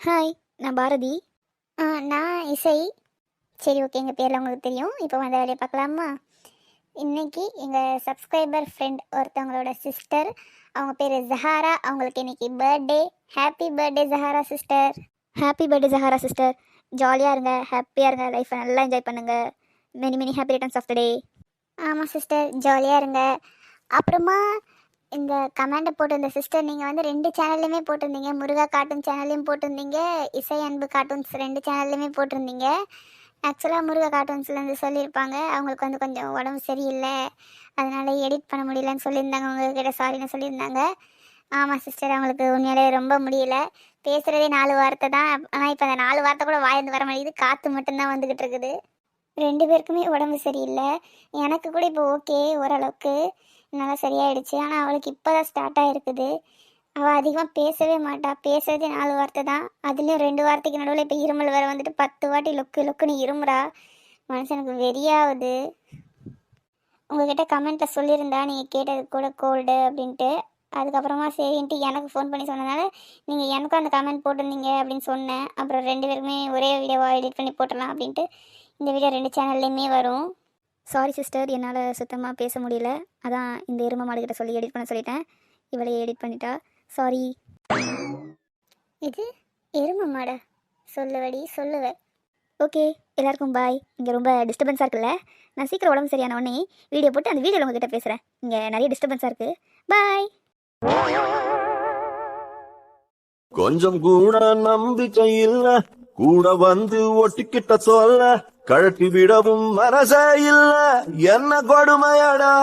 Hi, நான் பாரதி. நான் இசை. சரி, ஓகே, எங்கள் பேரில் உங்களுக்கு தெரியும். இப்போ வந்த வேலையை பார்க்கலாமா? இன்னைக்கு எங்கள் சப்ஸ்கிரைபர் ஃப்ரெண்ட் ஒருத்தவங்களோட சிஸ்டர், அவங்க பேர் ஜஹாரா. அவங்களுக்கு இன்னைக்கு birthday. Happy birthday Jahara sister. Happy birthday Jahara sister. ஜாலியாக இருங்க, ஹாப்பியாக இருங்க, லைஃப்பை நல்லா என்ஜாய் பண்ணுங்கள். Many many happy returns of the day. ஆமாம் சிஸ்டர், ஜாலியாக இருங்க. அப்புறமா இந்த கமெண்டை போட்டிருந்த சிஸ்டர், நீங்கள் வந்து 2 சேனல்லையுமே போட்டிருந்தீங்க. முருகா கார்ட்டூன் சேனல்லையும் போட்டிருந்தீங்க, இசை அன்பு கார்ட்டூன்ஸ் 2 சேனல்லையுமே போட்டிருந்தீங்க. ஆக்சுவலாக முருகா கார்ட்டூன்ஸ்லேருந்து சொல்லியிருப்பாங்க, அவங்களுக்கு வந்து கொஞ்சம் உடம்பு சரியில்லை, அதனால் எடிட் பண்ண முடியலன்னு சொல்லியிருந்தாங்க. உங்கள்கிட்ட சாரின்னு சொல்லியிருந்தாங்க. ஆமாம் சிஸ்டர், அவங்களுக்கு உண்மையிலே ரொம்ப முடியல. பேசுகிறதே 4 வார்த்தை தான். ஆனால் இப்போ அந்த 4 வார்த்தை கூட வாய்ந்து வர மாட்டேங்குது, காற்று மட்டும்தான் வந்துக்கிட்டு இருக்குது. 2 பேருக்குமே உடம்பு சரியில்லை. எனக்கு கூட இப்போ ஓகே, ஓரளவுக்கு நல்லா சரியாயிடுச்சு. ஆனால் அவளுக்கு இப்போ தான் ஸ்டார்ட் ஆகிருக்குது. அவள் அதிகமாக பேசவே மாட்டா, பேசுறதே 4 வார்த்தை தான். அதுலேயும் 2 வார்த்தைக்கு நடுவில் இப்போ இருமல் வேறு வந்துட்டு 10 வாட்டி லொக்கு லொக்குன்னு இருமுறா. மனுஷனுக்கு வெறியாகுது. உங்ககிட்ட கமெண்ட்டில் சொல்லியிருந்தா நீங்கள் கேட்டது கூட கோல்டு அப்படின்ட்டு. அதுக்கப்புறமா சரின்ட்டு எனக்கு ஃபோன் பண்ணி சொன்னதுனால நீங்கள் எனக்கும் அந்த கமெண்ட் போட்டிருந்தீங்க அப்படின்னு சொன்னேன். அப்புறம் 2 பேருக்குமே ஒரே வீடியோவாக எடிட் பண்ணி போட்டுடலாம் அப்படின்ட்டு இந்த வீடியோ 2 சேனல்லையுமே வரும். சாரி சிஸ்டர், என்னால் சுத்தமாக பேச முடியல. அதான் இந்த எருமை மாடுகிட்ட சொல்லி எடிட் பண்ண சொல்லிட்டேன். இவளையே எடிட் பண்ணிட்டா. சாரி. இது எருமை மாடா? சொல்லுவடி, சொல்லுவேன். ஓகே, எல்லாருக்கும் பாய். இங்கே ரொம்ப டிஸ்டர்பன்ஸாக இருக்குல்ல? நான் சீக்கிரம் உடம்பு சரியான உடனே வீடியோ போட்டு அந்த வீடியோவில் உங்ககிட்ட பேசுகிறேன். இங்கே நிறைய டிஸ்டர்பன்ஸாக இருக்குது. பாய். கொஞ்சம் கூட நம்பிக்கை இல்ல, கூட வந்து ஒட்டிக்கிட்ட சொல்ல, கழட்டி விடவும் மனசே இல்ல, என்ன கொடுமையடா.